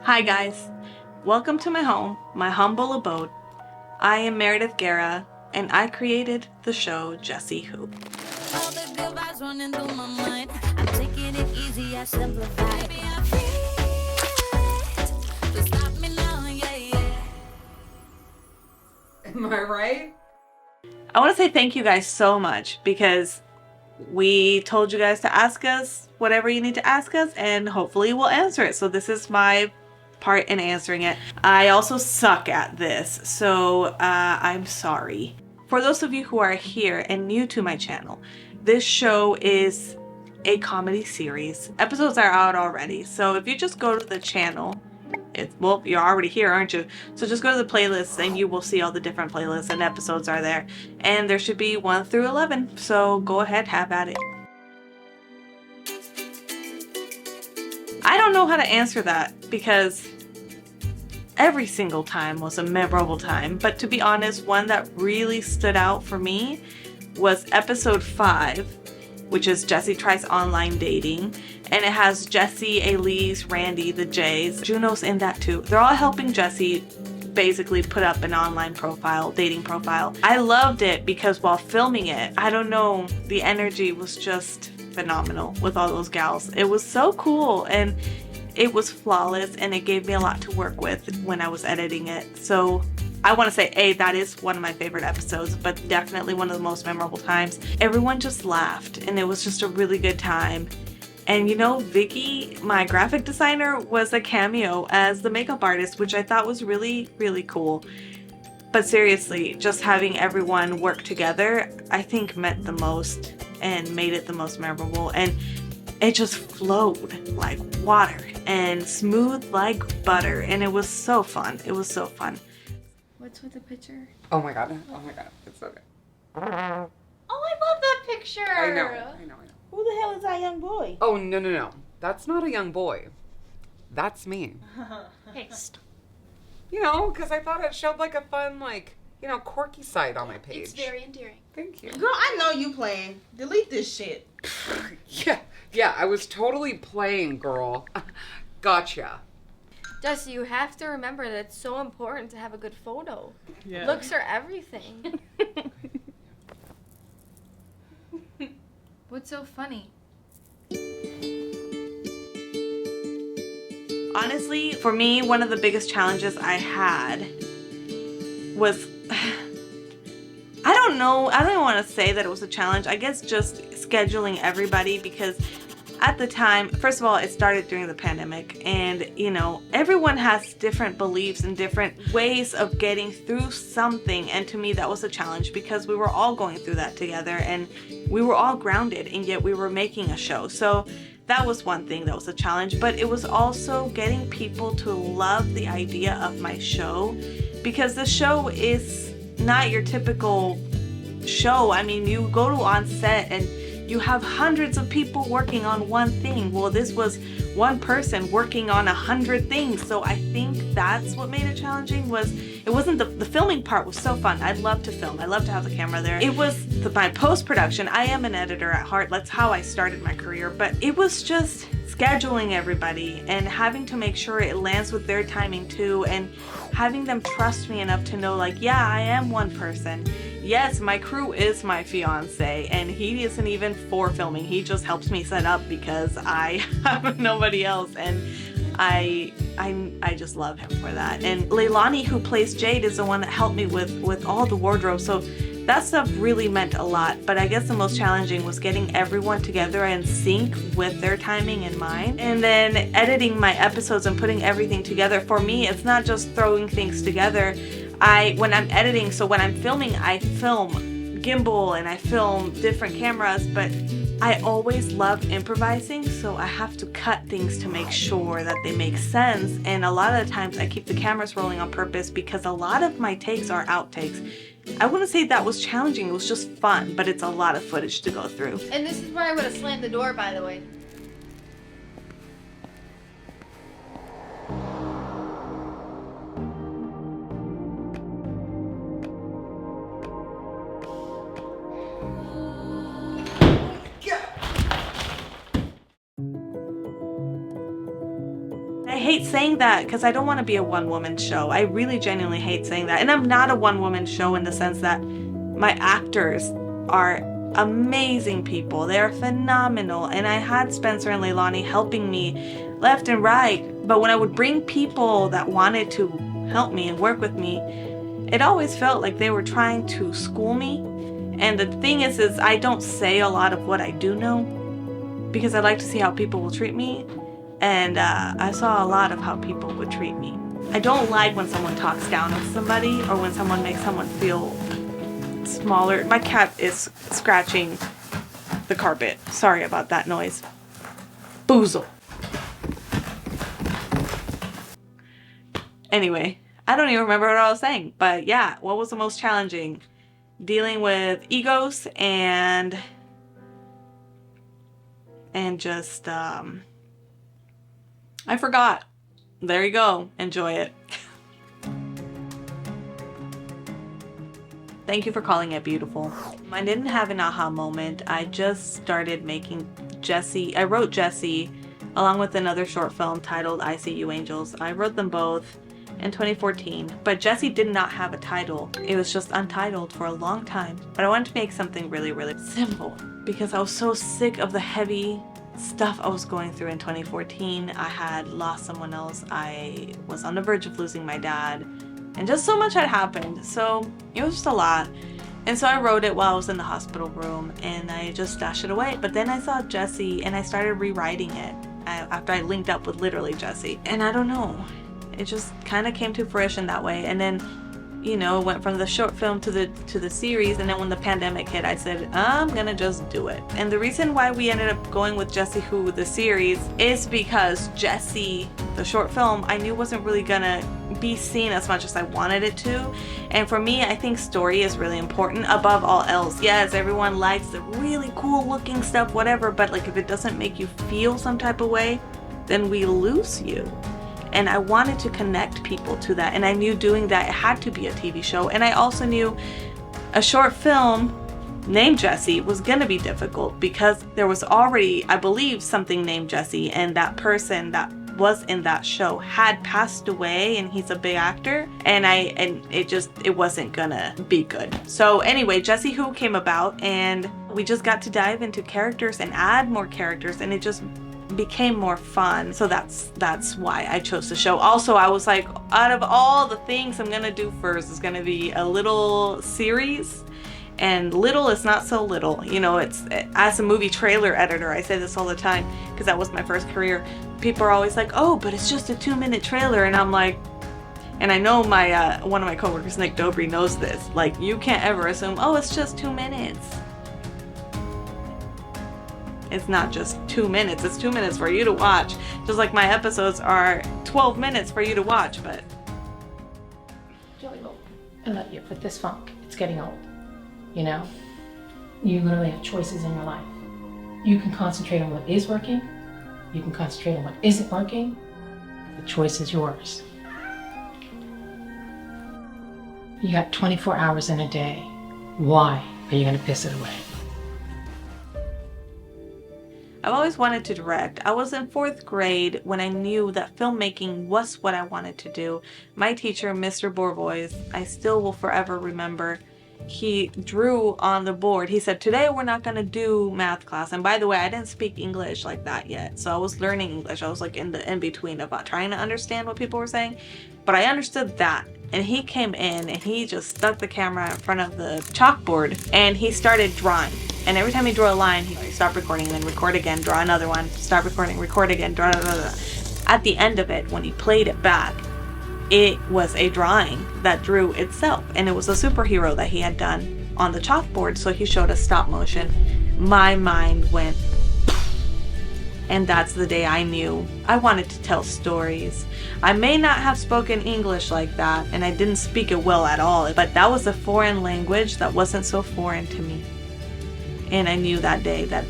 Hi guys, welcome to my home, my humble abode. I am Meredith Guerra, and I created the show Jessi Who. All the good vibes running through my mind. I'm taking it easy, I simplify. Baby, I feel it. So stop me now, yeah, yeah. Am I right? I want to say thank you guys so much because we told you guys to ask us whatever you need to ask us and hopefully we'll answer it. So this is my part in answering it. I also suck at this, so I'm sorry. For those of you who are here and new to my channel, this show is a comedy series. Episodes are out already, so if you just go to the channel, well, you're already here, aren't you? So just go to the playlists and you will see all the different playlists and episodes are there. And there should be 1 through 11, so go ahead, have at it. I don't know how to answer that because every single time was a memorable time, but to be honest, one that really stood out for me was episode 5, which is Jessi Tries Online Dating, and it has Jessi, Elise, Randy, the Jays. Juno's in that too. They're all helping Jessi basically put up an online profile, dating profile. I loved it because while filming it, I don't know, the energy was just phenomenal with all those gals. It was so cool and it was flawless and it gave me a lot to work with when I was editing it. So I want to say, that is one of my favorite episodes, but definitely one of the most memorable times. Everyone just laughed and it was just a really good time. And you know, Vicky, my graphic designer, was a cameo as the makeup artist, which I thought was really, really cool. But seriously, just having everyone work together, I think meant the most and made it the most memorable. And it just flowed like water and smooth like butter. And it was so fun. It was so fun. What's with the picture? Oh my god. It's okay. Oh, I love that picture. I know. Who the hell is that young boy? Oh, no. That's not a young boy. That's me. Paste. You know, because I thought it showed like a fun, quirky side on my page. It's very endearing. Thank you. Girl, I know you playing. Delete this shit. Yeah, I was totally playing, girl. Gotcha. Jessi, you have to remember that it's so important to have a good photo. Yeah. Looks are everything. What's so funny? Honestly, for me, one of the biggest challenges I had was, I don't even want to say that it was a challenge. I guess just scheduling everybody, because at the time, first of all, it started during the pandemic and, you know, everyone has different beliefs and different ways of getting through something. And to me, that was a challenge because we were all going through that together and we were all grounded and yet we were making a show. So that was one thing that was a challenge, but it was also getting people to love the idea of my show, because the show is not your typical show. I mean, you go to on set and you have hundreds of people working on one thing. Well, this was one person working on 100 things. So I think that's what made it challenging. It wasn't the filming part was so fun. I love to film. I love to have the camera there. It was my post-production. I am an editor at heart. That's how I started my career. But it was just scheduling everybody and having to make sure it lands with their timing too, and having them trust me enough to know, like, yeah, I am one person. Yes, my crew is my fiance and he isn't even for filming. He just helps me set up because I have nobody else, and I just love him for that. And Leilani, who plays Jade, is the one that helped me with all the wardrobe. So that stuff really meant a lot. But I guess the most challenging was getting everyone together and sync with their timing in mind. And then editing my episodes and putting everything together. For me, it's not just throwing things together. When I'm editing, so when I'm filming, I film gimbal and I film different cameras, but I always love improvising, so I have to cut things to make sure that they make sense. And a lot of the times I keep the cameras rolling on purpose because a lot of my takes are outtakes. I wouldn't say that was challenging, it was just fun, but it's a lot of footage to go through. And this is where I would have slammed the door, by the way. hate saying that because I don't want to be a one-woman show. I really genuinely hate saying that. And I'm not a one-woman show in the sense that my actors are amazing people. They're phenomenal. And I had Spencer and Leilani helping me left and right. But when I would bring people that wanted to help me and work with me, it always felt like they were trying to school me. And the thing is I don't say a lot of what I do know because I like to see how people will treat me. And I saw a lot of how people would treat me. I don't like when someone talks down on somebody or when someone makes someone feel smaller. My cat is scratching the carpet. Sorry about that noise. Boozle. Anyway, I don't even remember what I was saying. But yeah, what was the most challenging? Dealing with egos and just, I forgot. There you go. Enjoy it. Thank you for calling it beautiful. I didn't have an aha moment. I just started making Jessi. I wrote Jessi along with another short film titled I See You Angels. I wrote them both in 2014, but Jessi did not have a title. It was just untitled for a long time. But I wanted to make something really, really simple because I was so sick of the heavy stuff I was going through in 2014. I had lost someone else. I was on the verge of losing my dad. And just so much had happened. So it was just a lot. And so I wrote it while I was in the hospital room and I just stashed it away. But then I saw Jessi and I started rewriting it after I linked up with literally Jessi. And I don't know. It just kind of came to fruition that way. And then, you know, went from the short film to the series. And then when the pandemic hit, I said, I'm gonna just do it. And the reason why we ended up going with jessiwho, the series, is because Jessi, the short film, I knew wasn't really gonna be seen as much as I wanted it to. And for me, I think story is really important above all else. Yes, everyone likes the really cool looking stuff, whatever, but like if it doesn't make you feel some type of way, then we lose you. And I wanted to connect people to that. And I knew doing that it had to be a TV show. And I also knew a short film named Jessi was gonna be difficult because there was already, I believe, something named Jessi, and that person that was in that show had passed away, and he's a big actor, and it wasn't gonna be good. So anyway, jessiwho came about, and we just got to dive into characters and add more characters, and it just became more fun. So that's why I chose the show. Also, I was like, out of all the things I'm gonna do first is gonna be a little series. And little is not so little. You know, it's, as a movie trailer editor, I say this all the time because that was my first career. People are always like, oh, but it's just a 2-minute trailer. And I'm like, and I know my one of my coworkers, Nick Dobry, knows this. Like, you can't ever assume, oh, it's just 2 minutes. It's not just 2 minutes. It's 2 minutes for you to watch. Just like my episodes are 12 minutes for you to watch, but. Joey, I love you, but this funk, it's getting old. You know, you literally have choices in your life. You can concentrate on what is working. You can concentrate on what isn't working. The choice is yours. You got 24 hours in a day. Why are you going to piss it away? I've always wanted to direct. I was in 4th grade when I knew that filmmaking was what I wanted to do. My teacher, Mr. Bourvois, I still will forever remember. He drew on the board. He said, today we're not going to do math class. And by the way, I didn't speak English like that yet. So I was learning English. I was like in the in-between of trying to understand what people were saying. But I understood that. And he came in and he just stuck the camera in front of the chalkboard and he started drawing. And every time he drew a line, he stopped recording and then record again, draw another one, stop recording, record again, draw another. At the end of it, when he played it back, it was a drawing that drew itself, and it was a superhero that he had done on the chalkboard. So he showed us stop motion. My mind went, and that's the day I knew I wanted to tell stories. I may not have spoken English like that, and I didn't speak it well at all, but that was a foreign language that wasn't so foreign to me. And I knew that day that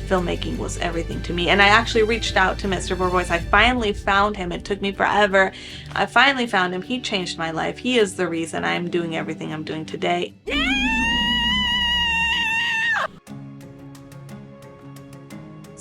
filmmaking was everything to me. And I actually reached out to Mr. Bourvois. I finally found him. It took me forever. I finally found him. He changed my life. He is the reason I'm doing everything I'm doing today.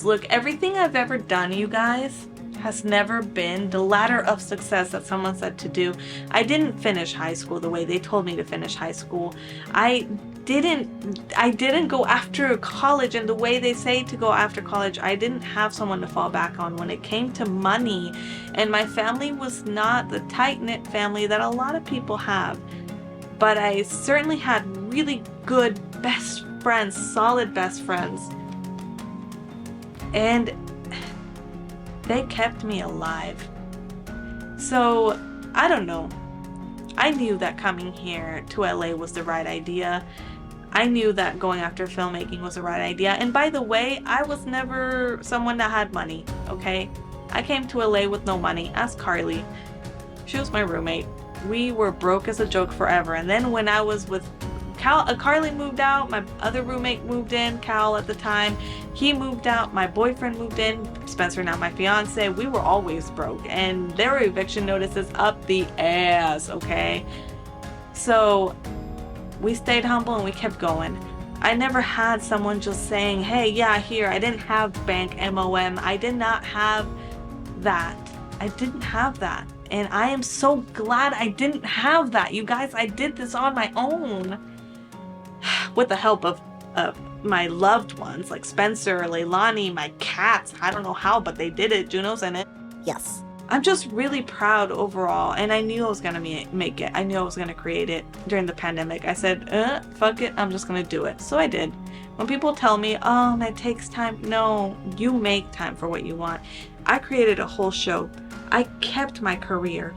Look, everything I've ever done, you guys, has never been the ladder of success that someone said to do. I didn't finish high school the way they told me to finish high school. I didn't go after college and the way they say to go after college. I didn't have someone to fall back on when it came to money, and my family was not the tight-knit family that a lot of people have. But I certainly had really good best friends, solid best friends, and they kept me alive. So I don't know, I knew that coming here to LA was the right idea. I knew that going after filmmaking was the right idea. And by the way, I was never someone that had money, okay? I came to LA with no money. Ask Carly. She was my roommate. We were broke as a joke forever. And then when I was with Carly moved out, my other roommate moved in, Cal at the time. He moved out, my boyfriend moved in, Spencer, now my fiance. We were always broke, and there were eviction notices up the ass, okay? So we stayed humble and we kept going. I never had someone just saying, hey, yeah, here. I didn't have bank MOM. I did not have that. I didn't have that. And I am so glad I didn't have that. You guys, I did this on my own. With the help of my loved ones like Spencer, Leilani, my cats. I don't know how, but they did it. Juno's in it. Yes. I'm just really proud overall, and I knew I was gonna make it. I knew I was gonna create it during the pandemic. I said, fuck it, I'm just gonna do it. So I did. When people tell me, oh, that takes time, no, you make time for what you want. I created a whole show. I kept my career.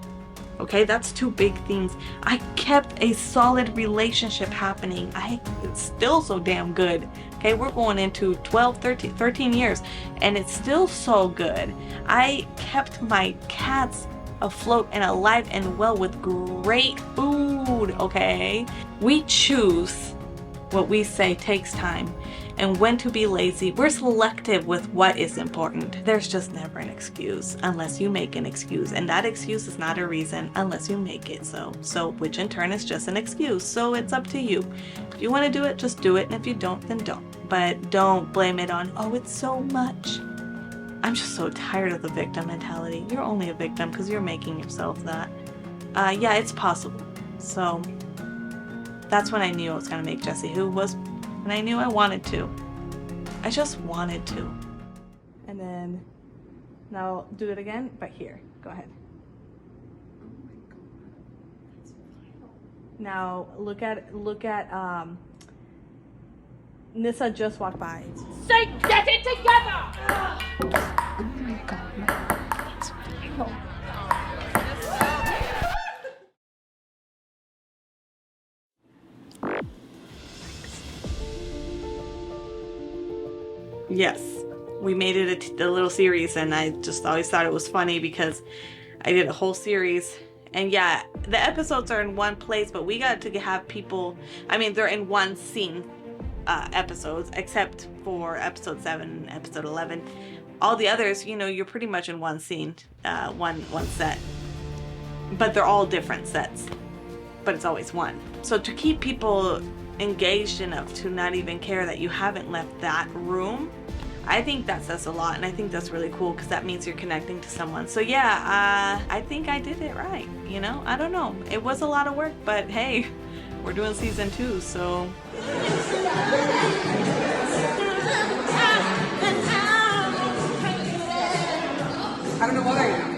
Okay, that's two big things. I kept a solid relationship happening. It's still so damn good. Okay, we're going into 13 years, and it's still so good. I kept my cats afloat and alive and well with great food, okay? We choose what we say takes time and when to be lazy. We're selective with what is important. There's just never an excuse unless you make an excuse, and that excuse is not a reason unless you make it so, which in turn is just an excuse. So it's up to you. If you want to do it, just do it, and if you don't, then don't. But don't blame it on, oh, it's so much. I'm just so tired of the victim mentality. You're only a victim because you're making yourself that. Yeah, it's possible. So that's when I knew I was gonna make Jessi Who was, and I knew I wanted to. I just wanted to. And then now do it again, but here. Go ahead. Now look at Nissa just walked by. Say, get it together! Oh my God, it's final. Yes, we made it a little series, and I just always thought it was funny because I did a whole series. And yeah, the episodes are in one place, but we got to have people, I mean, they're in one scene episodes, except for episode 7 and episode 11. All the others, you know, you're pretty much in one scene, one set. But they're all different sets, but it's always one. So to keep people engaged enough to not even care that you haven't left that room, I think that says a lot, and I think that's really cool because that means you're connecting to someone. So yeah, I think I did it right, you know? I don't know. It was a lot of work, but hey, we're doing season 2, so. I don't know what I am.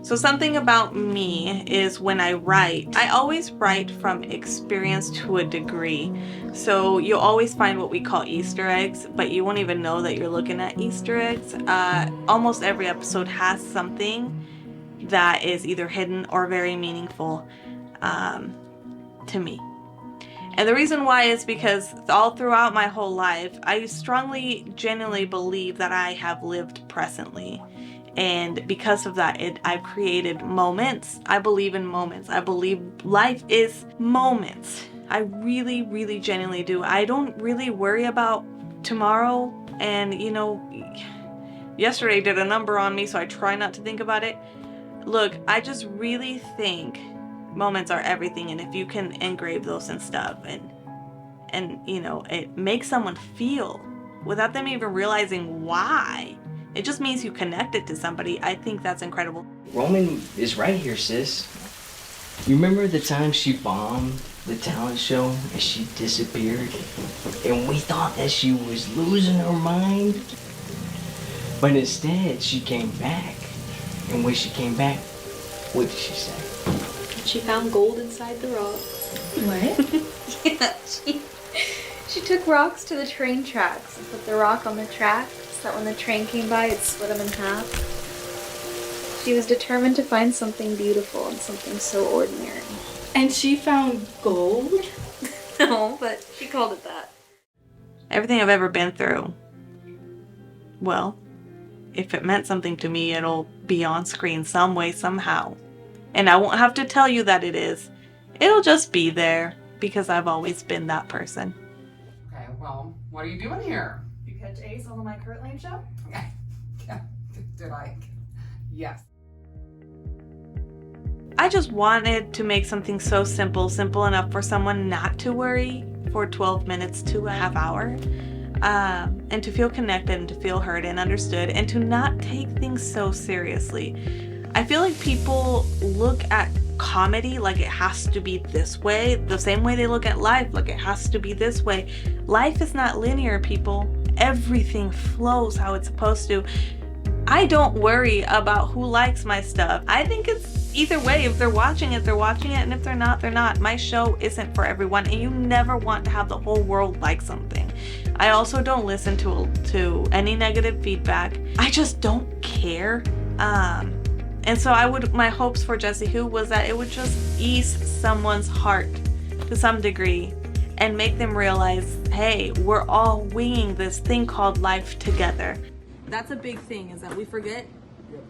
So something about me is when I write, I always write from experience to a degree. So you'll always find what we call Easter eggs, but you won't even know that you're looking at Easter eggs. Almost every episode has something that is either hidden or very meaningful to me. And the reason why is because all throughout my whole life, I strongly, genuinely believe that I have lived presently. And because of that, I've created moments. I believe in moments. I believe life is moments. I really, really genuinely do. I don't really worry about tomorrow. And, you know, yesterday did a number on me, so I try not to think about it. Look, I just really think moments are everything. And if you can engrave those and stuff, and you know, it makes someone feel without them even realizing why. It just means you connected to somebody. I think that's incredible. Roman is right here, sis. You remember the time she bombed the talent show and she disappeared? And we thought that she was losing her mind. But instead, she came back. And when she came back, what did she say? She found gold inside the rocks. What? Yeah, she took rocks to the train tracks and put the rock on the track so that when the train came by, it'd split them in half. She was determined to find something beautiful and something so ordinary. And she found gold? No, but she called it that. Everything I've ever been through, well, if it meant something to me, it'll be on screen some way, somehow. And I won't have to tell you that it is. It'll just be there because I've always been that person. Okay, well, what are you doing here? You catch Ace on the My Kurt Lane show? Okay. Yeah. Did I? Yes. I just wanted to make something so simple enough for someone not to worry for 12 minutes to a half hour, and to feel connected and to feel heard and understood and to not take things so seriously. I feel like people look at comedy like it has to be this way, the same way they look at life, like it has to be this way. Life is not linear, people. Everything flows how it's supposed to. I don't worry about who likes my stuff. I think it's either way. If they're watching it, they're watching it, and if they're not, they're not. My show isn't for everyone, and you never want to have the whole world like something. I also don't listen to any negative feedback. I just don't care. And so my hopes for jessiwho was that it would just ease someone's heart to some degree and make them realize, hey, we're all winging this thing called life together. That's a big thing, is that we forget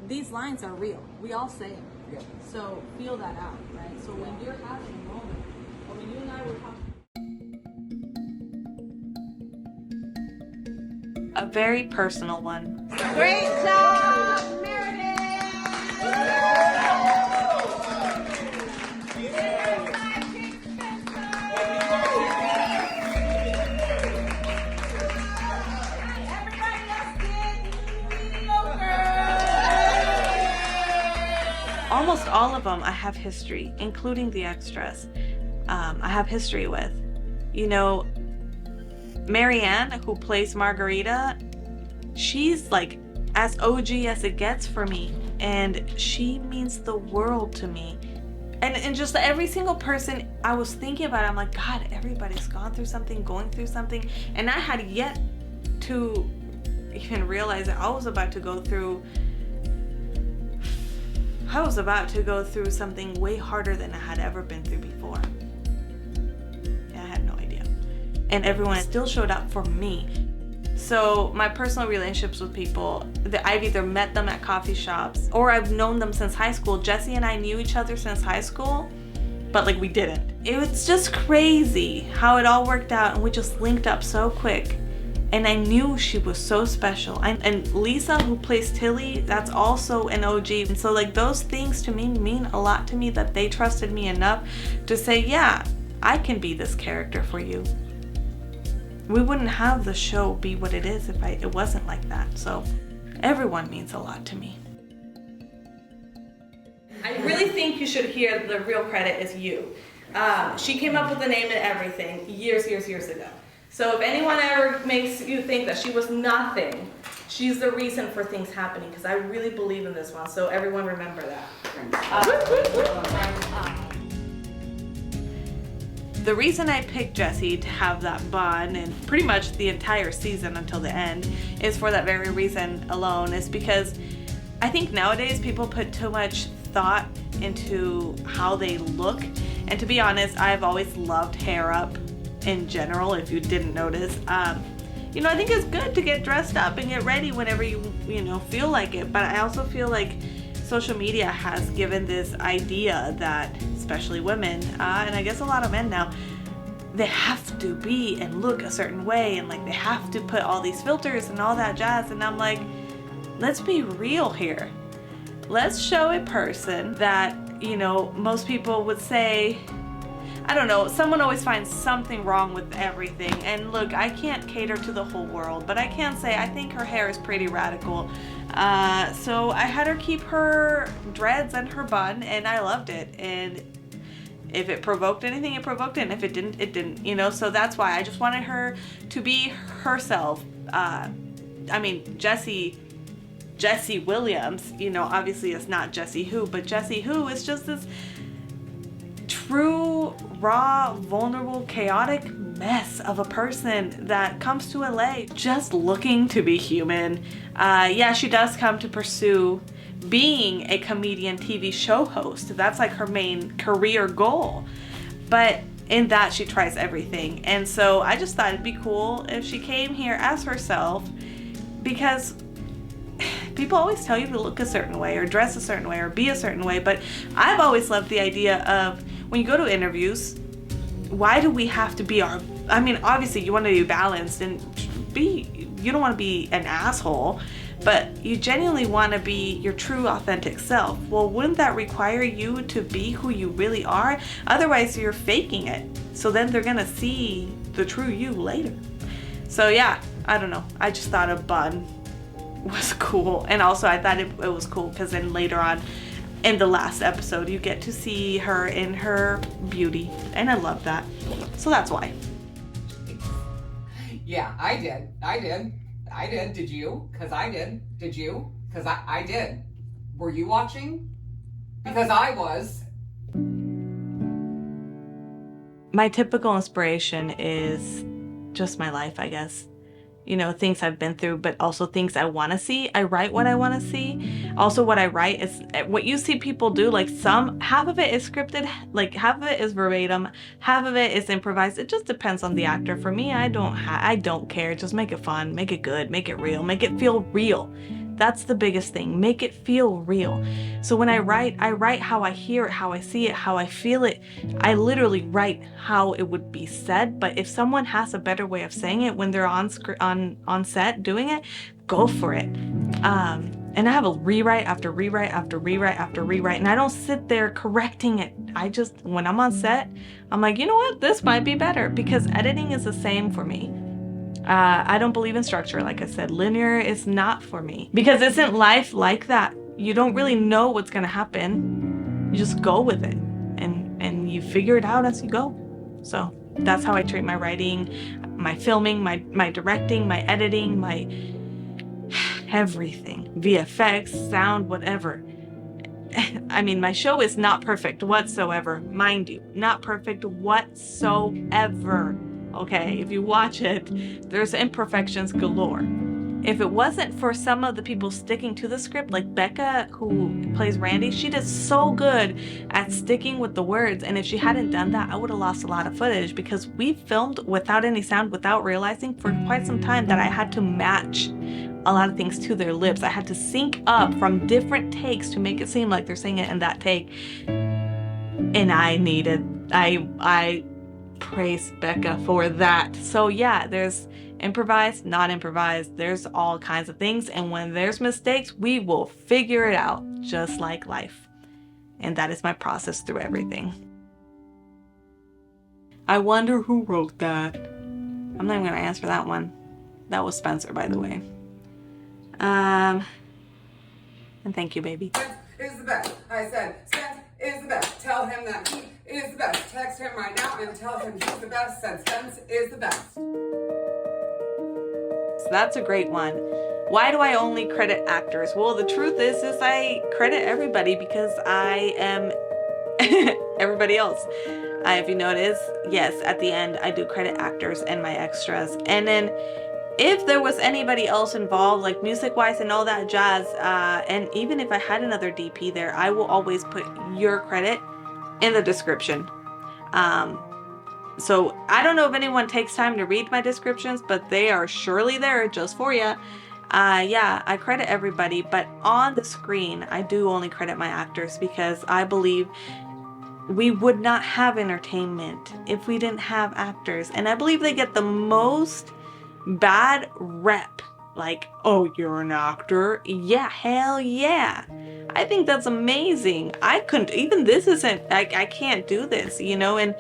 these lines are real. We all say them. So feel that out, right? So when you're having a moment, or when you and I were talking, a very personal one. Great job, Meredith! Almost all of them I have history, including the extras. I have history with. You know, Marianne, who plays Margarita, she's like as OG as it gets for me, and she means the world to me. And just every single person I was thinking about, I'm like, God, everybody's gone through something, going through something, and I had yet to even realize that I was about to go through something way harder than I had ever been through before. I had no idea. And everyone still showed up for me. So my personal relationships with people, I've either met them at coffee shops or I've known them since high school. Jessi and I knew each other since high school, but like we didn't. It was just crazy how it all worked out, and we just linked up so quick. And I knew she was so special. And Lisa, who plays Tilly, that's also an OG. And so like those things to me mean a lot to me, that they trusted me enough to say, yeah, I can be this character for you. We wouldn't have the show be what it is if it wasn't like that. So everyone means a lot to me. I really think you should hear the real credit is you. She came up with the name and everything years ago. So if anyone ever makes you think that she was nothing, she's the reason for things happening, because I really believe in this one. So everyone remember that. The reason I picked Jessi to have that bond, and pretty much the entire season until the end, is for that very reason alone, is because I think nowadays people put too much thought into how they look. And to be honest, I've always loved hair up in general, if you didn't notice. You know, I think it's good to get dressed up and get ready whenever you feel like it. But I also feel like social media has given this idea that, especially women, and I guess a lot of men now, they have to be and look a certain way, and like they have to put all these filters and all that jazz. And I'm like, let's be real here. Let's show a person that, most people would say, I don't know, someone always finds something wrong with everything. And look, I can't cater to the whole world, but I can say I think her hair is pretty radical. So I had her keep her dreads and her bun, and I loved it. And if it provoked anything, it provoked it. And if it didn't, it didn't, you know? So that's why I just wanted her to be herself. I mean, Jessi Williams, you know, obviously it's not jessiwho, but jessiwho is just this true, raw, vulnerable, chaotic mess of a person that comes to LA just looking to be human. Yeah, she does come to pursue being a comedian TV show host. That's like her main career goal. But in that, she tries everything. And so I just thought it'd be cool if she came here as herself, because people always tell you to look a certain way or dress a certain way or be a certain way. But I've always loved the idea of when you go to interviews, why do we have to be I mean, obviously you want to be balanced and you don't want to be an asshole, but you genuinely want to be your true authentic self. Well, wouldn't that require you to be who you really are? Otherwise you're faking it. So then they're gonna see the true you later. So yeah, I don't know. I just thought a bun was cool. And also I thought it was cool because then later on in the last episode you get to see her in her beauty. And I love that. So that's why. Yeah, I did. Did you? Because I did. Did you? Because I did. Were you watching? Because I was. My typical inspiration is just my life, I guess. You know, things I've been through, but also things I want to see. I write what I want to see. Also, what I write is what you see people do. Like half of it is scripted, like half of it is verbatim, half of it is improvised. It just depends on the actor. For me, I don't care. Just make it fun, make it good, make it real, make it feel real. That's the biggest thing. Make it feel real. So when I write how I hear it, how I see it, how I feel it. I literally write how it would be said. But if someone has a better way of saying it when they're on set doing it, go for it. And I have a rewrite after rewrite after rewrite after rewrite, and I don't sit there correcting it. I just, when I'm on set, I'm like, you know what? This might be better, because editing is the same for me. I don't believe in structure. Like I said, linear is not for me, because isn't life like that? You don't really know what's gonna happen. You just go with it, and you figure it out as you go. So that's how I treat my writing, my filming, my directing, my editing, my everything, VFX, sound, whatever. I mean, my show is not perfect whatsoever, mind you, not perfect whatsoever. Okay, if you watch it, there's imperfections galore. If it wasn't for some of the people sticking to the script, like Becca, who plays Randy, she does so good at sticking with the words. And if she hadn't done that, I would have lost a lot of footage, because we filmed without any sound, without realizing for quite some time that I had to match a lot of things to their lips. I had to sync up from different takes to make it seem like they're saying it in that take. And I praise Becca for that. So yeah, there's improvised, not improvised, there's all kinds of things, and when there's mistakes, we will figure it out, just like life. And that is my process through everything. I wonder who wrote that. I'm not even gonna answer that one. That was Spencer, by the way. And thank you, baby. Spence is the best. I said, Spence is the best. Tell him that he is the best. Text him right now and tell him he's the best. Said Spence is the best. So that's a great one. Why do I only credit actors? Well, the truth is I credit everybody, because I am everybody else. If you notice, yes, at the end I do credit actors and my extras. And then if there was anybody else involved, like music-wise and all that jazz, and even if I had another DP there, I will always put your credit in the description. So I don't know if anyone takes time to read my descriptions, but they are surely there just for you. Yeah, I credit everybody, but on the screen, I do only credit my actors, because I believe we would not have entertainment if we didn't have actors. And I believe they get the most bad rep. Like, oh, you're an actor? Yeah, hell yeah. I think that's amazing. I couldn't, even this isn't, I can't do this, you know, and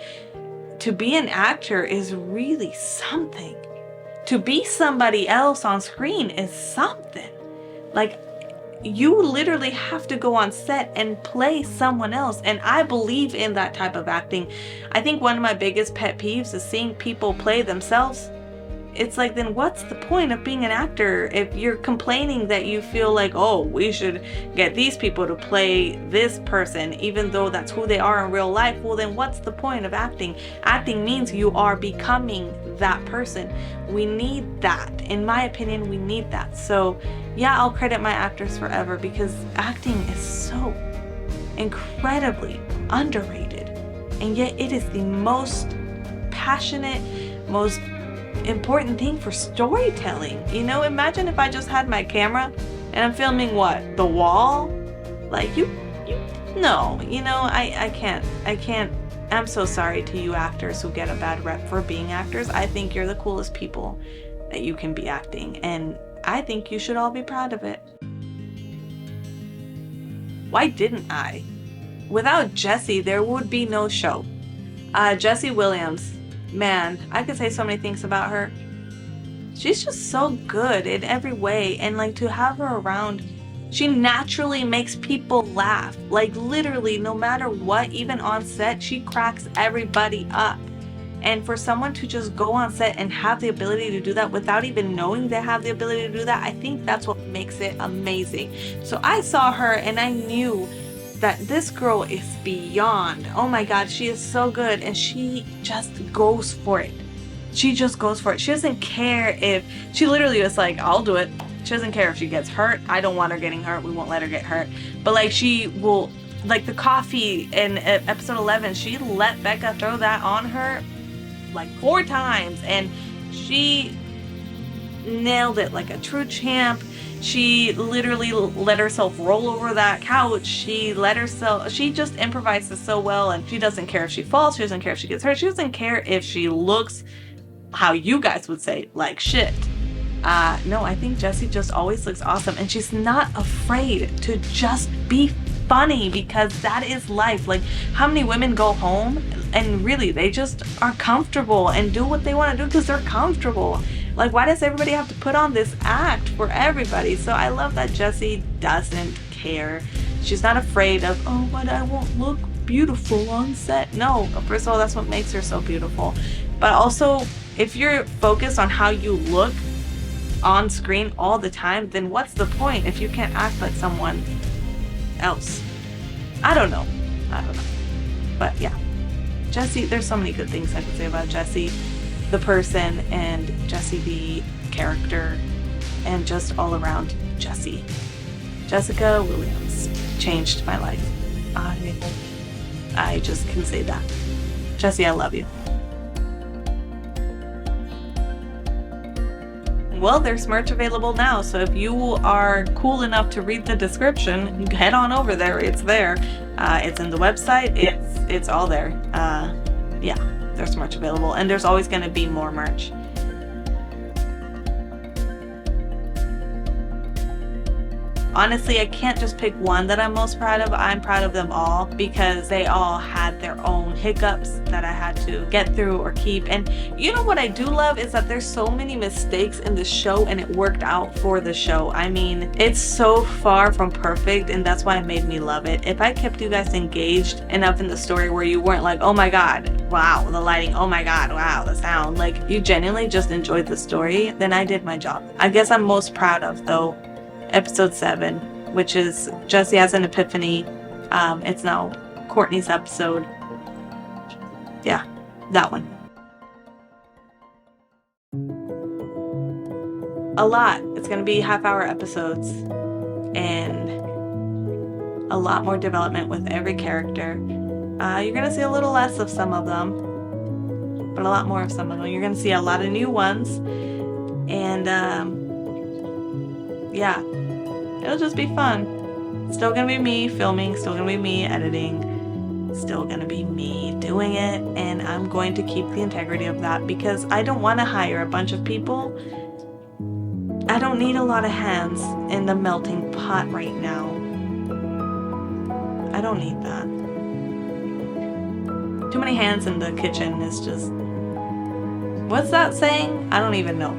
to be an actor is really something. To be somebody else on screen is something. Like, you literally have to go on set and play someone else. And I believe in that type of acting. I think one of my biggest pet peeves is seeing people play themselves. It's like, then what's the point of being an actor if you're complaining that you feel like, oh, we should get these people to play this person even though that's who they are in real life? Well, then what's the point of acting? Acting means you are becoming that person. We need that. In my opinion, we need that. So yeah, I'll credit my actors forever because acting is so incredibly underrated. And yet it is the most passionate, most important thing for storytelling. You know, imagine if I just had my camera and I'm filming what? The wall? Like, no, you know, I can't. I'm so sorry to you actors who get a bad rep for being actors. I think you're the coolest people that you can be acting, and I think you should all be proud of it. Why didn't I? Without Jessi, there would be no show. Jessi Williams, man, I could say so many things about her. She's just so good in every way, and like, to have her around, she naturally makes people laugh. Like, literally, no matter what, even on set, she cracks everybody up. And for someone to just go on set and have the ability to do that without even knowing they have the ability to do that, I think that's what makes it amazing. So I saw her and I knew that this girl is beyond. Oh my God, she is so good, and she just goes for it. She just goes for it. She doesn't care if, she literally was like, I'll do it. She doesn't care if she gets hurt. I don't want her getting hurt. We won't let her get hurt. But like, she will, like the coffee in episode 11, she let Becca throw that on her like 4 times, and she nailed it like a true champ. She literally let herself roll over that couch. She just improvises so well, and she doesn't care if she falls. She doesn't care if she gets hurt. She doesn't care if she looks, how you guys would say, like shit. No, I think Jessi just always looks awesome, and she's not afraid to just be funny, because that is life. Like, how many women go home and really they just are comfortable and do what they want to do because they're comfortable? Like, why does everybody have to put on this act for everybody? So I love that Jessi doesn't care. She's not afraid of, oh, but I won't look beautiful on set. No, first of all, that's what makes her so beautiful. But also, if you're focused on how you look on screen all the time, then what's the point if you can't act like someone else? I don't know. But yeah, Jessi, there's so many good things I could say about Jessi the person, and Jessi the character, and just all around Jessi. Jessica Williams changed my life. I just can say that. Jessi, I love you. Well, there's merch available now, so if you are cool enough to read the description, head on over there. It's there. It's in the website. It's all there. Yeah, there's merch available, and there's always going to be more merch. Honestly, I can't just pick one that I'm most proud of. I'm proud of them all because they all had their own hiccups that I had to get through or keep. And you know what I do love is that there's so many mistakes in the show, and it worked out for the show. I mean, it's so far from perfect, and that's why it made me love it. If I kept you guys engaged enough in the story where you weren't like, oh my God, wow, the lighting, oh my God, wow, the sound, like you genuinely just enjoyed the story, then I did my job. I guess I'm most proud of, though, episode 7, which is Jessi has an epiphany. It's now Courtney's episode. Yeah, that one. A lot. It's going to be half-hour episodes, and a lot more development with every character. You're going to see a little less of some of them, but a lot more of some of them. You're going to see a lot of new ones, and yeah, it'll just be fun. Still gonna be me filming, still gonna be me editing, still gonna be me doing it, and I'm going to keep the integrity of that because I don't want to hire a bunch of people. I don't need a lot of hands in the melting pot right now. I don't need that. Too many hands in the kitchen is just... What's that saying? I don't even know.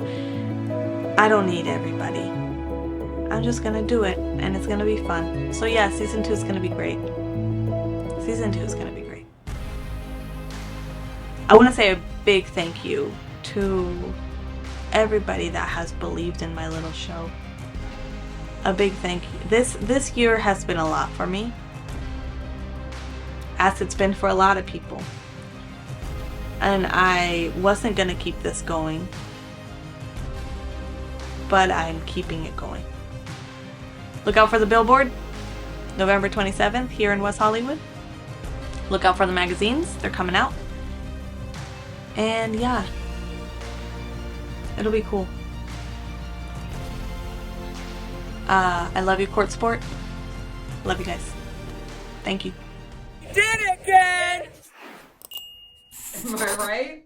I don't need everybody. I'm just gonna do it, and it's gonna be fun. So yeah, season 2 is gonna be great. Season 2 is gonna be great. I want to say a big thank you to everybody that has believed in my little show. A big thank you. This year has been a lot for me, as it's been for a lot of people. And I wasn't gonna keep this going, but I'm keeping it going. Look out for the billboard, November 27th here in West Hollywood. Look out for the magazines, they're coming out. And yeah, it'll be cool. I love you, Court Sport. Love you guys. Thank you. Did it again! Am I right?